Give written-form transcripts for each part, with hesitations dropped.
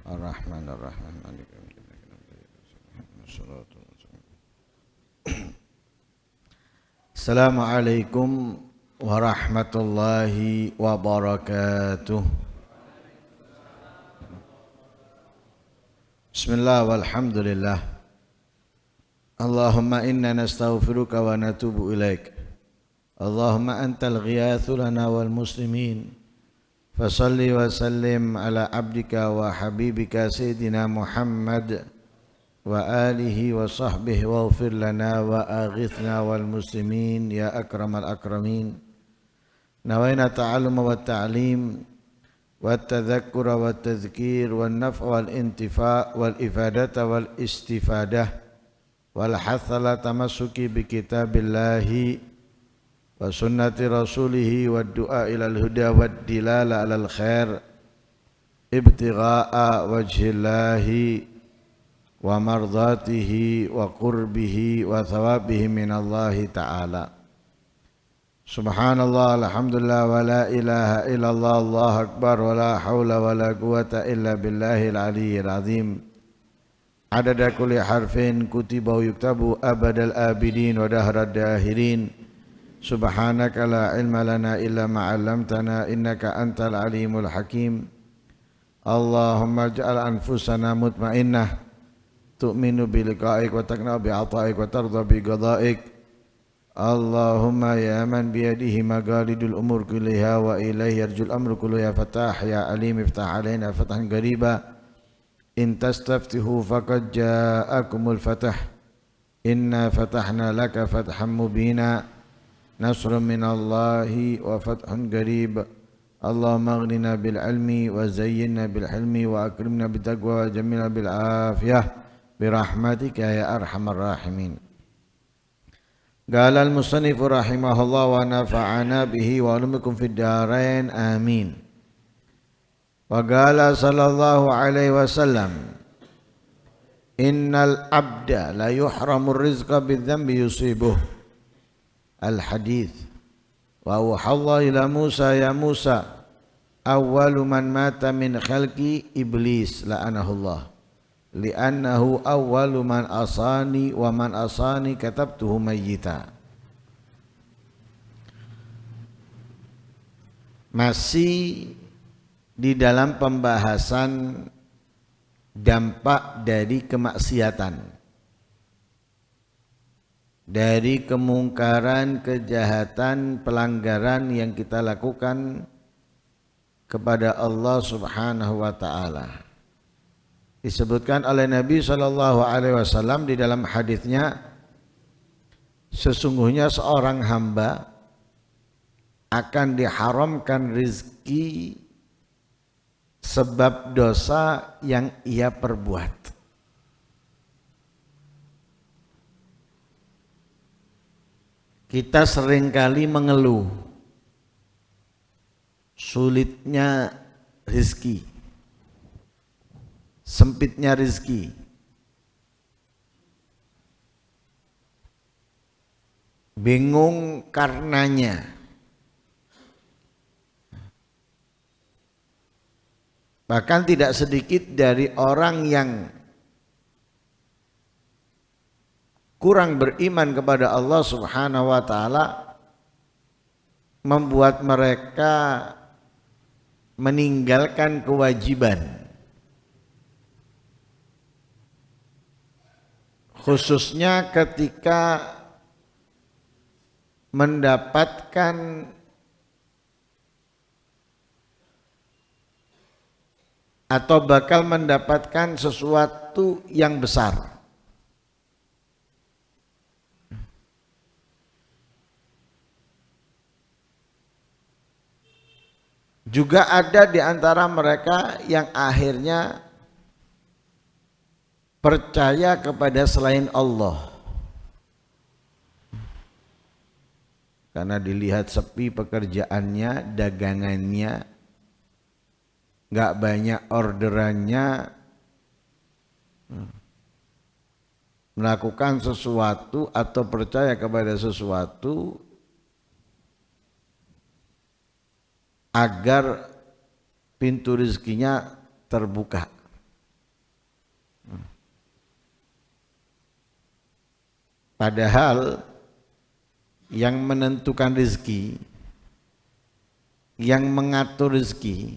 Ar-Rahman Ar-Rahim Malik Yawmiddin. Assalamualaikum warahmatullahi wabarakatuh. Bismillah walhamdulillah. Allahumma inna nastaghfiruka wa natubu ilaik. Allahumma antal ghiyathu lana wal muslimin. Fasalli wa sallim ala abdika wa habibika Sayyidina Muhammad wa alihi wa sahbihi wa ghfir lana wa aghithna wal muslimin ya akramal akramin. Nawaina ta'alluma wa ta'lim wa tadhakkura wa tadhkir wa naf'a wal intifa' wal ifadata wal istifadah wal hathala tamassuki bi kitabillahi wa sunnati rasulihi wa du'a ilal huda wa dilala alal khair ibtigha'a wajhillahi wa mardatihi wa qurbihi wa thawabihi minallahi ta'ala. Subhanallah, alhamdulillah, wa la ilaha illallah, Allahu akbar, wa la hawla wa la quwata illa billahil aliyyil azim. Adada kulli harfin kutiba yuktabu abadal abidin wa dahrad dahirin. Subhanaka la ilma lana illa ma 'allamtana innaka antal alimul hakim. Allahumma ij'al anfusana mutmainnah tu'minu bi liqa'ik wa taqna bi 'ata'ik wa tarda bi qada'ik. Allahumma ya man bi yadihi maqalidul umur kulliha wa ilayhi yarjul amru kullu ya fatah ya alim iftah alaina fathan qariba. In tastaftihu faqad ja'akumul fatah. Inna fatahna laka fathan mubina. Nasrun minallahi wa fathun qarib. Allahumma aghnina bil ilmi wa zayyinna bil hilmi wa akrimna bit taqwa wa jammilna bil afiyah bi rahmatika ya arhamar rahimin. Qala al musannif rahimahullah wa nafa'ana bihi wa ulumikum fid darain amin. Wa qala sallallahu alaihi wasallam innal abda la yuhramur rizqa bidh-dhanbi yusibuh. Al-hadith. Wa auhallahu ila Musa ya Musa awwalu man mata min khalqi iblis la'anahullah li'annahu awwalu man asani wa man asani katabtuhu mayyita. Masih di dalam pembahasan dampak dari kemaksiatan, dari kemungkaran, kejahatan, pelanggaran yang kita lakukan kepada Allah Subhanahu wa taala. Disebutkan oleh Nabi sallallahu alaihi wasallam di dalam hadisnya, sesungguhnya seorang hamba akan diharamkan rezeki sebab dosa yang ia perbuat. Kita seringkali mengeluh sulitnya rezeki, sempitnya rezeki, bingung karenanya. Bahkan tidak sedikit dari orang yang kurang beriman kepada Allah Subhanahu wa taala membuat mereka meninggalkan kewajiban, khususnya ketika mendapatkan atau bakal mendapatkan sesuatu yang besar. Juga ada di antara mereka yang akhirnya percaya kepada selain Allah. Karena dilihat sepi pekerjaannya, dagangannya, gak banyak orderannya, melakukan sesuatu atau percaya kepada sesuatu agar pintu rezekinya terbuka. Padahal yang menentukan rezeki, yang mengatur rezeki,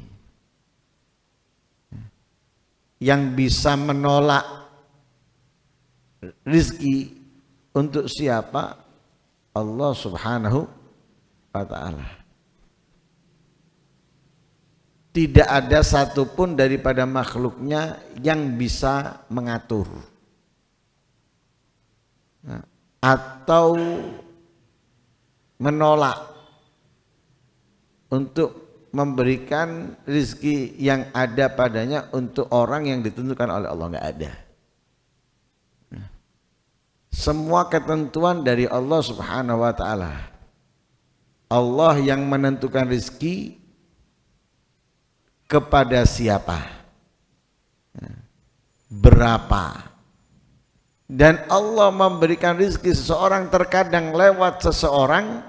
yang bisa menolak rezeki untuk siapa? Allah Subhanahu wa ta'ala. Tidak ada satupun daripada makhluknya yang bisa mengatur atau menolak untuk memberikan rezeki yang ada padanya untuk orang yang ditentukan oleh Allah. Enggak ada. Semua ketentuan dari Allah Subhanahu wa ta'ala. Allah yang menentukan rezeki kepada siapa, berapa. Dan Allah memberikan rezeki seseorang terkadang lewat seseorang,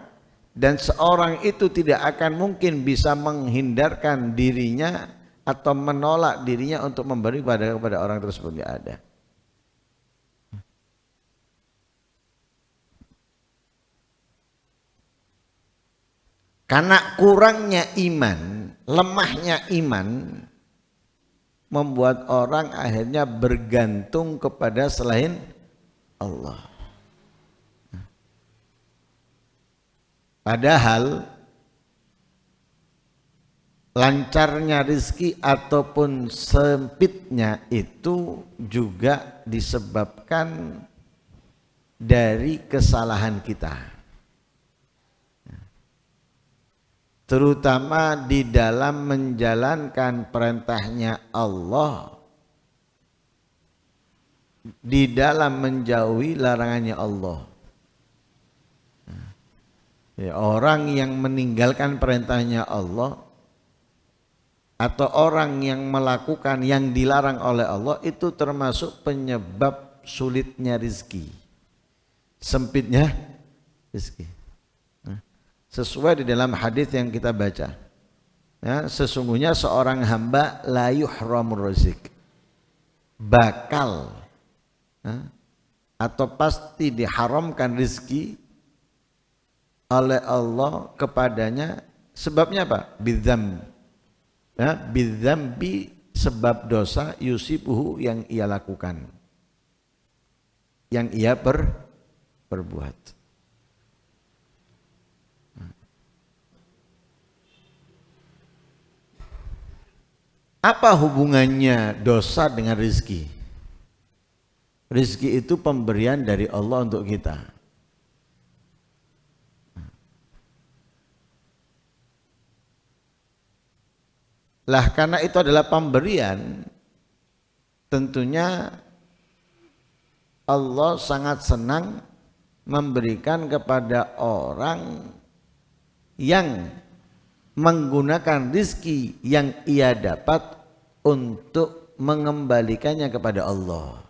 dan seorang itu tidak akan mungkin bisa menghindarkan dirinya atau menolak dirinya untuk memberi kepada orang tersebut. Tidak ada. Karena kurangnya iman, lemahnya iman, membuat orang akhirnya bergantung kepada selain Allah. Padahal lancarnya rezeki ataupun sempitnya itu juga disebabkan dari kesalahan kita, terutama di dalam menjalankan perintahnya Allah, di dalam menjauhi larangannya Allah. Ya, orang yang meninggalkan perintahnya Allah atau orang yang melakukan yang dilarang oleh Allah itu termasuk penyebab sulitnya rezeki, sempitnya rezeki. Sesuai di dalam hadis yang kita baca, ya, sesungguhnya seorang hamba la yuhramur rizq, bakal atau pasti diharamkan rezeki oleh Allah kepadanya. Sebabnya apa? Bidzam, ya, bidzambi, sebab dosa, yusibuhu, yang ia lakukan, yang ia perbuat. Apa hubungannya dosa dengan rezeki? Rezeki itu pemberian dari Allah untuk kita. Lah karena itu adalah pemberian, tentunya Allah sangat senang memberikan kepada orang yang menggunakan rizki yang ia dapat untuk mengembalikannya kepada Allah.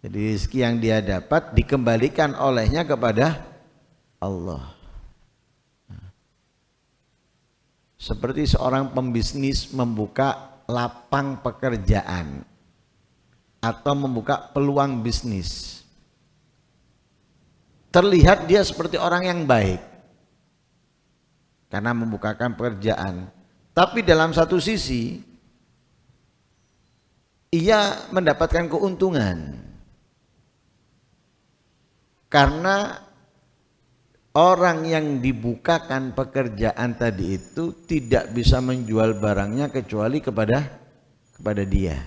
Jadi rizki yang dia dapat dikembalikan olehnya kepada Allah. Seperti seorang pembisnis membuka lapang pekerjaan atau membuka peluang bisnis. Terlihat dia seperti orang yang baik karena membukakan pekerjaan, tapi dalam satu sisi ia mendapatkan keuntungan karena orang yang dibukakan pekerjaan tadi itu tidak bisa menjual barangnya kecuali kepada dia.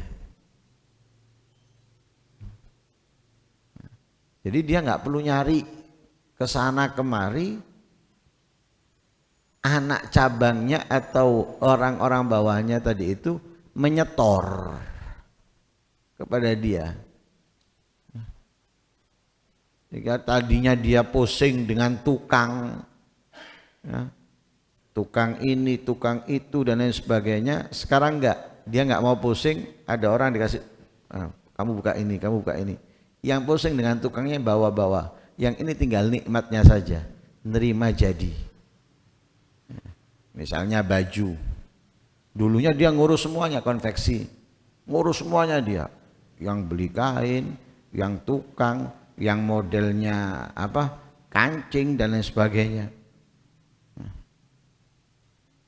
Jadi dia nggak perlu nyari ke sana kemari, anak cabangnya atau orang-orang bawahnya tadi itu menyetor kepada dia. Jika tadinya dia pusing dengan tukang, ya, tukang ini, tukang itu dan lain sebagainya, sekarang enggak, dia enggak mau pusing, ada orang dikasih, kamu buka ini, kamu buka ini. Yang pusing dengan tukangnya bawa-bawa, yang ini tinggal nikmatnya saja, nerima jadi. Misalnya baju, dulunya dia ngurus semuanya, konveksi, ngurus semuanya dia, yang beli kain, yang tukang, yang modelnya kancing dan lain sebagainya.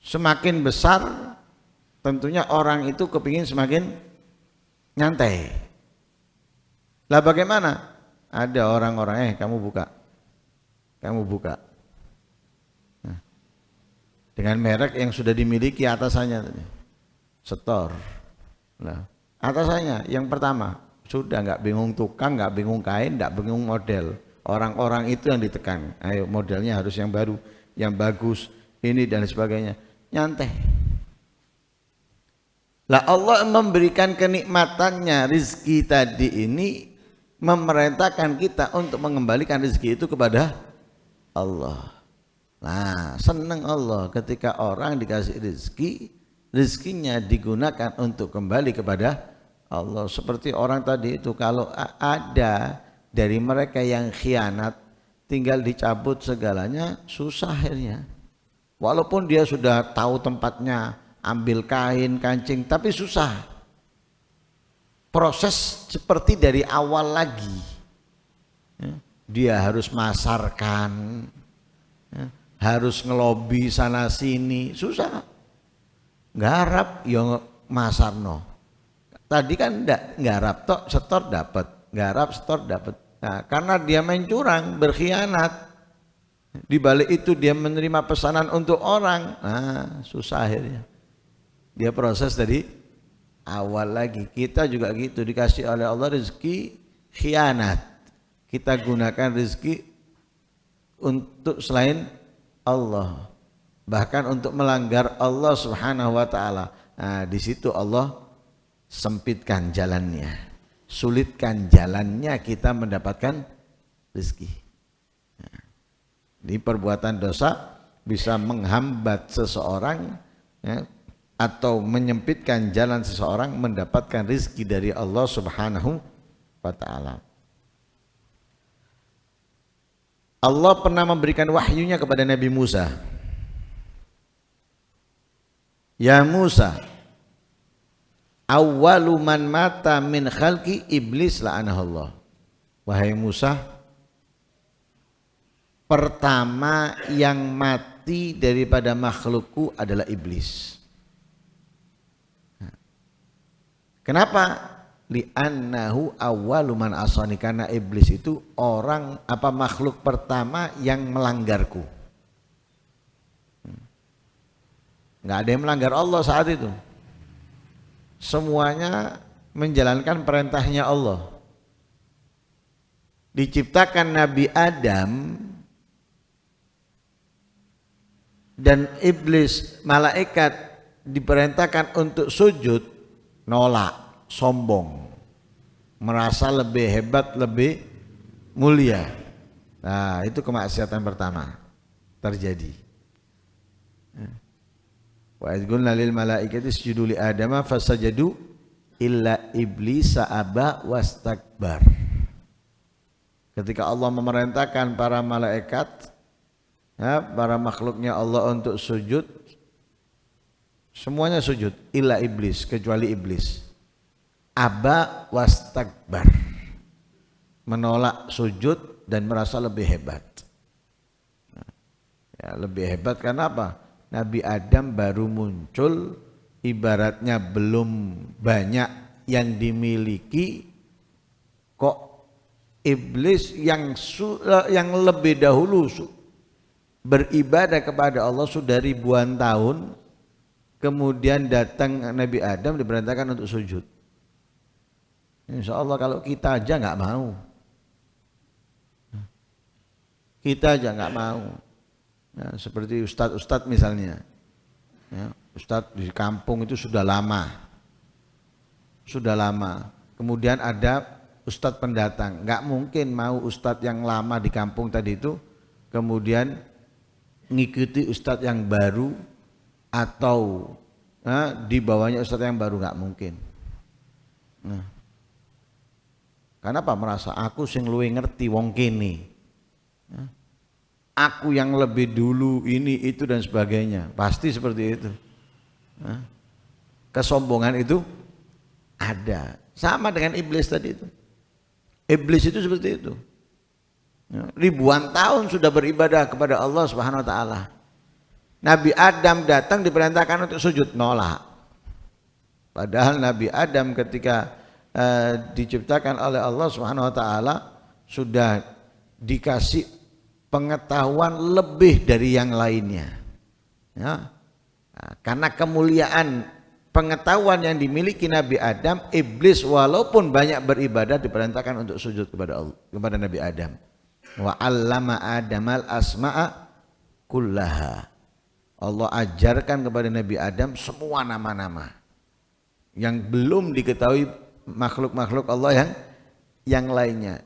Semakin besar tentunya orang itu kepingin semakin nyantai. Lah bagaimana? Ada orang-orang kamu buka. Nah, dengan merek yang sudah dimiliki atasannya tadi. Setor. Nah, atasannya yang pertama sudah nggak bingung tukang, nggak bingung kain, nggak bingung model. Orang-orang itu yang ditekan. Ayo modelnya harus yang baru, yang bagus, ini dan sebagainya. Nyantai. Lah Allah memberikan kenikmatannya rizki tadi ini memerintahkan kita untuk mengembalikan rizki itu kepada Allah. Nah, senang Allah ketika orang dikasih rizki, rizkinya digunakan untuk kembali kepada Allah. Seperti orang tadi itu, kalau ada dari mereka yang khianat, tinggal dicabut segalanya, susah akhirnya. Walaupun dia sudah tahu tempatnya, ambil kain, kancing, tapi susah. Proses seperti dari awal lagi. Dia harus masarkan, harus ngelobi sana sini, susah. Garap yang masarno. Tadi kan enggak garap tok setor dapat, garap setor dapat. Nah, karena dia main curang, berkhianat. Di balik itu dia menerima pesanan untuk orang. Nah, susah akhirnya. Dia proses dari awal lagi. Kita juga gitu, dikasih oleh Allah rezeki khianat. Kita gunakan rezeki untuk selain Allah. Bahkan untuk melanggar Allah Subhanahu wa taala. Nah, di situ Allah sempitkan jalannya. Sulitkan jalannya kita mendapatkan rezeki. Di perbuatan dosa bisa menghambat seseorang atau menyempitkan jalan seseorang mendapatkan rizki dari Allah Subhanahu wa ta'ala. Allah pernah memberikan wahyunya kepada Nabi Musa. Ya Musa, awwalu man mata min khalqi iblis la'anahullah. Wahai Musa, pertama yang mati daripada makhlukku adalah iblis. Kenapa? Li'annahu awwalu man asani, karena iblis itu makhluk pertama yang melanggarku. Nggak ada yang melanggar Allah saat itu. Semuanya menjalankan perintahnya Allah. Diciptakan Nabi Adam dan iblis, malaikat diperintahkan untuk sujud, nolak, sombong, merasa lebih hebat, lebih mulia. Nah, itu kemaksiatan pertama terjadi. Wa idh qulna lil malaikati isjudu li adama fasajadu illa iblisa aba wastakbar. Ketika Allah memerintahkan para malaikat, para makhluknya Allah untuk sujud, semuanya sujud illa iblis, kecuali iblis. Aba wastakbar, menolak sujud dan merasa lebih hebat. Ya, lebih hebat karena apa? Nabi Adam baru muncul, ibaratnya belum banyak yang dimiliki, kok iblis yang lebih dahulu beribadah kepada Allah sudah ribuan tahun, kemudian datang Nabi Adam diperintahkan untuk sujud. Insya Allah kalau kita aja nggak mau, Ya, seperti ustadz misalnya, ya, ustadz di kampung itu sudah lama, kemudian ada ustadz pendatang, nggak mungkin mau ustadz yang lama di kampung tadi itu kemudian ngikuti ustadz yang baru atau di bawahnya ustadz yang baru, nggak mungkin. Nah, kenapa? Merasa aku sing luwih ngerti wong kene, aku yang lebih dulu ini itu dan sebagainya, pasti seperti itu. Kesombongan itu ada, sama dengan iblis tadi itu. Iblis itu seperti itu. Ribuan tahun sudah beribadah kepada Allah Subhanahu wa taala. Nabi Adam datang diperintahkan untuk sujud, nolak. Padahal Nabi Adam ketika diciptakan oleh Allah Subhanahu wa taala sudah dikasih pengetahuan lebih dari yang lainnya. Ya. Nah, karena kemuliaan pengetahuan yang dimiliki Nabi Adam, iblis walaupun banyak beribadah diperintahkan untuk sujud kepada Allah, kepada Nabi Adam. Wa 'allama Adamal asma'a kullaha. Allah ajarkan kepada Nabi Adam semua nama-nama yang belum diketahui makhluk-makhluk Allah yang lainnya.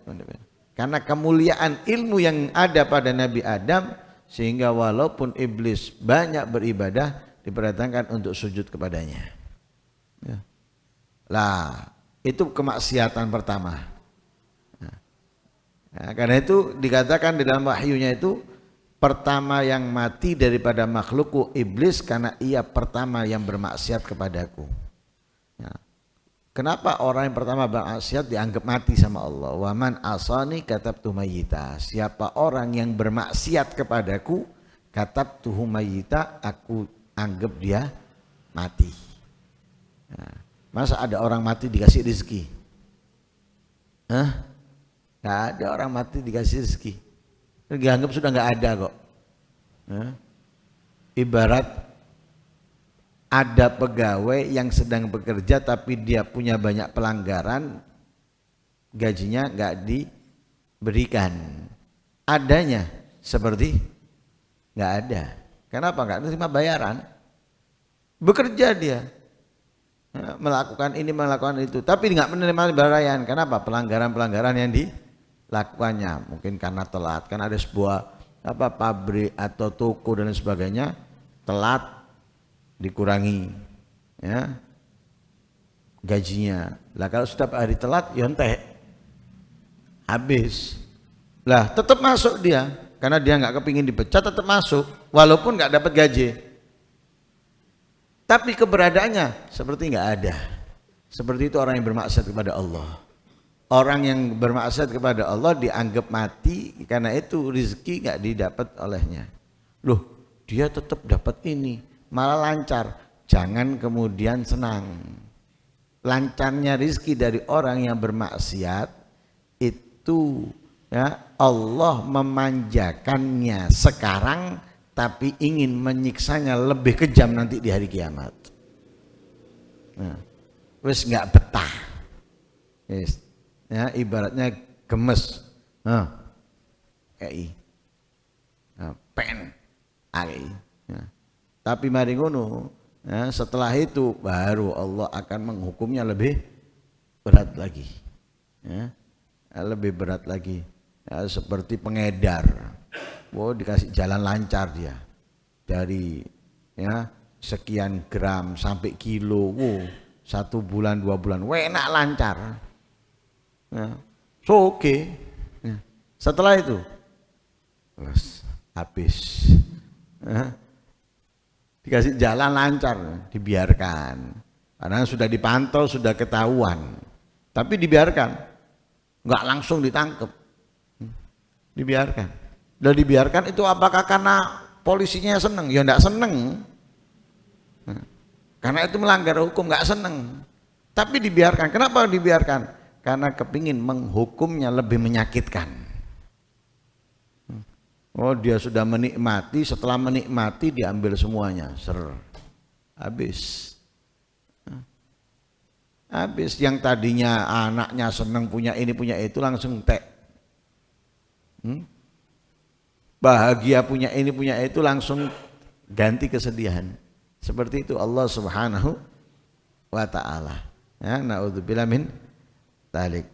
Karena kemuliaan ilmu yang ada pada Nabi Adam sehingga walaupun iblis banyak beribadah diperintahkan untuk sujud kepadanya. Ya. Lah, itu kemaksiatan pertama. Nah, karena itu dikatakan di dalam wahyunya itu pertama yang mati daripada makhlukku iblis karena ia pertama yang bermaksiat kepadaku. Ya. Kenapa orang yang pertama bermaksiat dianggap mati sama Allah? Waman asani katabtu mayyita. Siapa orang yang bermaksiat kepadaku katabtuhu mayyita, aku anggap dia mati. Nah, masa ada orang mati dikasih rezeki? Hah? Nggak ada orang mati dikasih rezeki. Dianggap sudah nggak ada kok. Ibarat ada pegawai yang sedang bekerja tapi dia punya banyak pelanggaran, gajinya nggak diberikan. Adanya seperti nggak ada. Kenapa? Nggak terima bayaran. Bekerja dia, melakukan ini melakukan itu, tapi nggak menerima bayaran. Kenapa? Pelanggaran-pelanggaran yang dilakukannya, mungkin karena telat, kan ada sebuah pabrik atau toko dan sebagainya telat dikurangi ya gajinya. Lah kalau setiap hari telat yontek habis. Lah tetap masuk dia karena dia nggak kepingin dipecat, tetap masuk walaupun nggak dapat gaji. Tapi keberadaannya seperti nggak ada. Seperti itu orang yang bermaksiat kepada Allah. Orang yang bermaksiat kepada Allah dianggap mati karena itu rezeki nggak didapat olehnya. Loh, dia tetap dapat ini, malah lancar. Jangan kemudian senang. Lancarnya rezeki dari orang yang bermaksiat itu ya Allah memanjakannya sekarang tapi ingin menyiksanya lebih kejam nanti di hari kiamat. Nah, terus nggak betah. Yes. Ya, ibaratnya gemes, pen, ya. Tapi mari ngono, ya, setelah itu baru Allah akan menghukumnya lebih berat lagi, ya, lebih berat lagi, ya, seperti pengedar, dikasih jalan lancar dia, dari ya sekian gram sampai kilo, 1 bulan 2 bulan, enak lancar. Ya. So oke. Ya. Setelah itu habis. Ya. Dikasih jalan lancar, dibiarkan. Karena sudah dipantau, sudah ketahuan. Tapi dibiarkan, nggak langsung ditangkap. Dibiarkan. Udah dibiarkan itu apakah karena polisinya seneng? Ya nggak seneng. Ya. Karena itu melanggar hukum, nggak seneng. Tapi dibiarkan. Kenapa dibiarkan? Karena kepingin menghukumnya lebih menyakitkan. Dia sudah menikmati, setelah menikmati diambil semuanya, habis. Habis yang tadinya anaknya senang punya ini punya itu langsung bahagia punya ini punya itu langsung ganti kesedihan. Seperti itu Allah Subhanahu wa taala. Ya, naudzubillah min dzalik.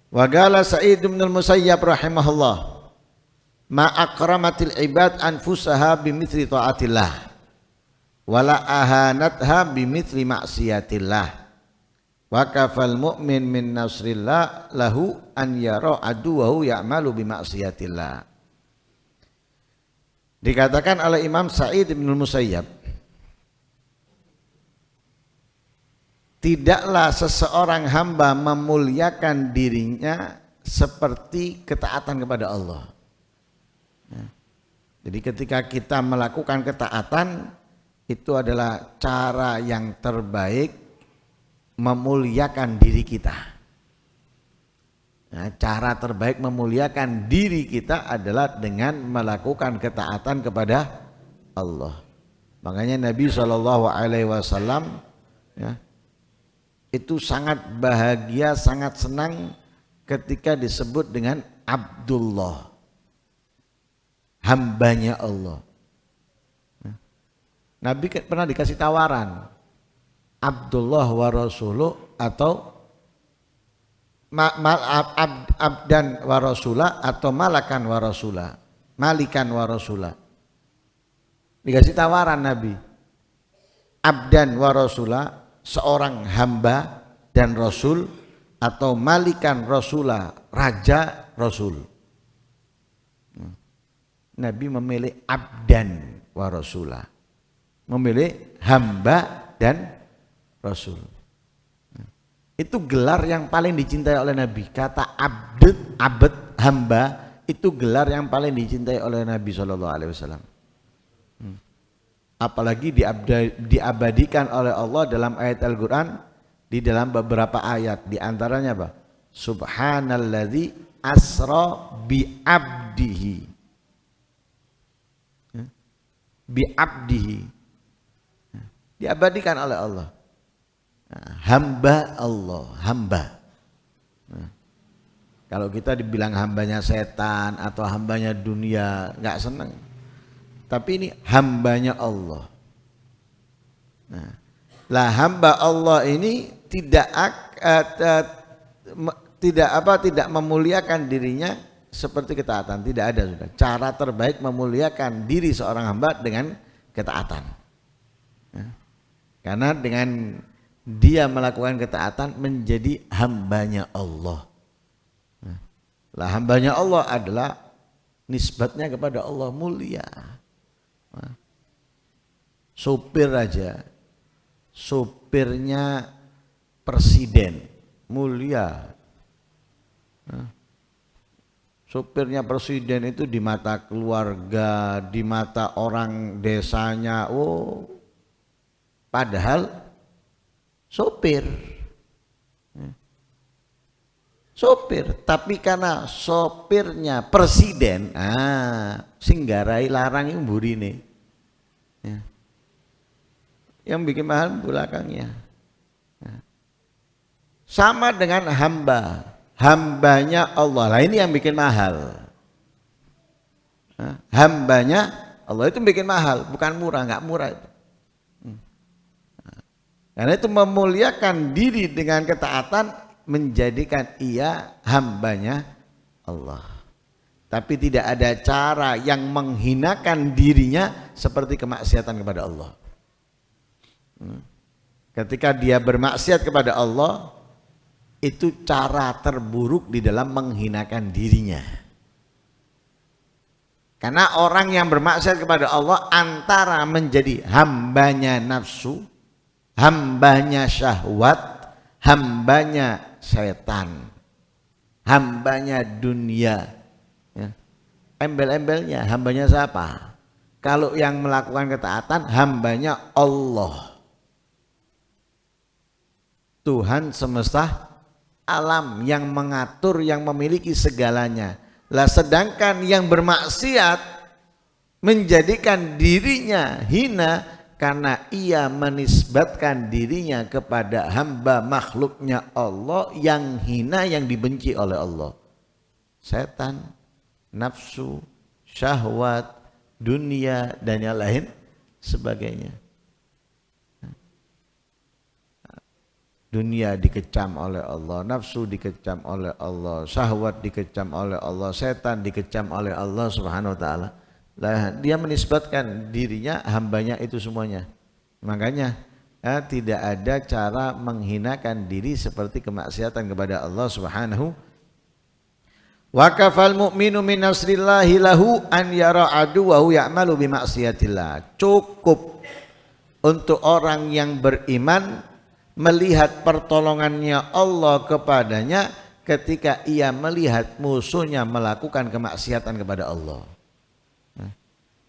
Wa qala Sa'id bin al-Musayyab rahimahullah, ma akramatil ibad anfusaha bimithli taatillah wala ahanatha bimithli maksiatillah wa kafal mu'min min nasrillah lahu an yara aduwahu ya'malu bimaksiatillah. Dikatakan oleh Imam Sa'id bin al-Musayyab, tidaklah seseorang hamba memuliakan dirinya seperti ketaatan kepada Allah. Jadi ketika kita melakukan ketaatan, itu adalah cara yang terbaik memuliakan diri kita. Nah, cara terbaik memuliakan diri kita adalah dengan melakukan ketaatan kepada Allah. Makanya Nabi SAW ya, itu sangat bahagia, sangat senang ketika disebut dengan Abdullah, hambanya Allah. Nabi pernah dikasih tawaran, Abdullah wa Rasuluh atau abdan wa Rasulah atau malakan wa Rasulah, malikan wa Rasulah. Dikasih tawaran Nabi, abdan wa Rasulah, seorang hamba dan Rasul, atau malikan Rasulah, raja Rasul. Nabi memilih abdan wa Rasulah, memilih hamba dan Rasul. Itu gelar yang paling dicintai oleh Nabi. Kata abd, hamba, itu gelar yang paling dicintai oleh Nabi SAW. Apalagi diabadikan oleh Allah dalam ayat Al-Quran, di dalam beberapa ayat. Di antaranya apa? Subhanalladzi asra bi'abdihi. Bi'abdihi. Diabadikan oleh Allah. Hamba Allah, hamba. Kalau kita dibilang hambanya setan atau hambanya dunia, nggak senang. Tapi ini hambanya Allah. Nah, lah hamba Allah ini tidak memuliakan dirinya seperti ketaatan, tidak ada sudah. Cara terbaik memuliakan diri seorang hamba dengan ketaatan. Nah, karena dengan dia melakukan ketaatan menjadi hambanya Allah. Nah, lah hambanya Allah adalah nisbatnya kepada Allah mulia. Nah, sopir aja, sopirnya presiden mulia. Nah, sopirnya presiden itu di mata keluarga, di mata orang desanya, oh, padahal sopir, sopir, tapi karena sopirnya presiden, singgarai larang yang burine, ya. Yang bikin mahal belakangnya. Sama dengan hamba, hambanya Allah, lah ini yang bikin mahal. Hambanya Allah itu bikin mahal, bukan murah, nggak murah itu. Karena itu memuliakan diri dengan ketaatan menjadikan ia hambanya Allah. Tapi tidak ada cara yang menghinakan dirinya seperti kemaksiatan kepada Allah. Ketika dia bermaksiat kepada Allah, itu cara terburuk di dalam menghinakan dirinya. Karena orang yang bermaksiat kepada Allah antara menjadi hambanya nafsu, hambanya syahwat, hambanya setan, hambanya dunia, ya. Embel-embelnya hambanya siapa? Kalau yang melakukan ketaatan hambanya Allah, Tuhan semesta alam, yang mengatur, yang memiliki segalanya. Lah sedangkan yang bermaksiat menjadikan dirinya hina karena ia menisbatkan dirinya kepada hamba makhluknya Allah yang hina, yang dibenci oleh Allah. Setan, nafsu, syahwat, dunia, dan yang lain sebagainya. Dunia dikecam oleh Allah, nafsu dikecam oleh Allah, syahwat dikecam oleh Allah, setan dikecam oleh Allah Subhanahu wa taala. Lah dia menisbatkan dirinya hambanya itu semuanya. Makanya tidak ada cara menghinakan diri seperti kemaksiatan kepada Allah Subhanahu. Wa kafal mu'minu min nasrillahi lahu an yara aduwahu ya'malu bi maksiatillah. Cukup untuk orang yang beriman melihat pertolongannya Allah kepadanya ketika ia melihat musuhnya melakukan kemaksiatan kepada Allah.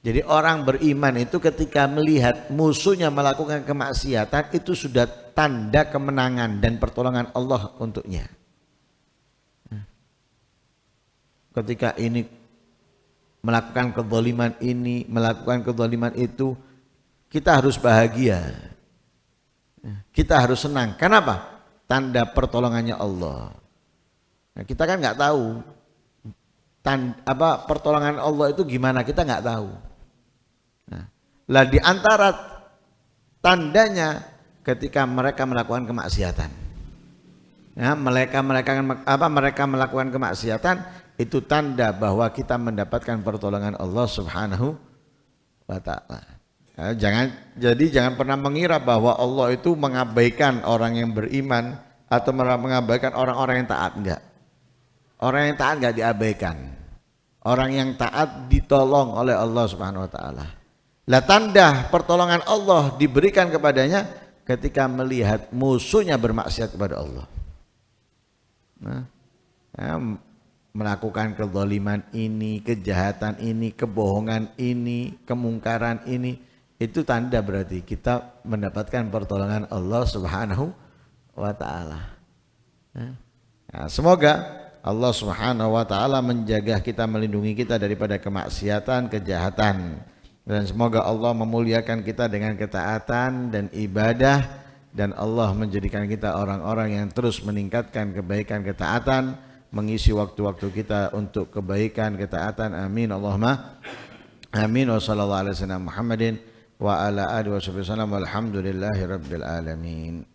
Jadi orang beriman itu ketika melihat musuhnya melakukan kemaksiatan itu sudah tanda kemenangan dan pertolongan Allah untuknya. Ketika ini melakukan kezaliman ini, melakukan kezaliman itu, kita harus bahagia. Kita harus senang. Kenapa? Tanda pertolongannya Allah. Nah, kita kan nggak tahu pertolongan Allah itu gimana, kita nggak tahu. Nah, lah di antara tandanya ketika mereka melakukan kemaksiatan. Ya, mereka melakukan kemaksiatan itu tanda bahwa kita mendapatkan pertolongan Allah Subhanahu wa taala. Ya, jangan pernah mengira bahwa Allah itu mengabaikan orang yang beriman atau mengabaikan orang-orang yang taat, enggak. Orang yang taat enggak diabaikan. Orang yang taat ditolong oleh Allah Subhanahu wa taala. Lah tanda pertolongan Allah diberikan kepadanya ketika melihat musuhnya bermaksiat kepada Allah. Nah, ya, melakukan kezaliman ini, kejahatan ini, kebohongan ini, kemungkaran ini, itu tanda berarti kita mendapatkan pertolongan Allah Subhanahu wa taala. Nah, semoga Allah Subhanahu wa taala menjaga kita, melindungi kita daripada kemaksiatan, kejahatan. Dan semoga Allah memuliakan kita dengan ketaatan dan ibadah, dan Allah menjadikan kita orang-orang yang terus meningkatkan kebaikan, ketaatan, mengisi waktu-waktu kita untuk kebaikan, ketaatan. Amin Allahumma amin. Wa sallallahu alaihi wasallam Muhammadin wa ala alihi wasallam. Walhamdulillahi rabbil alamin.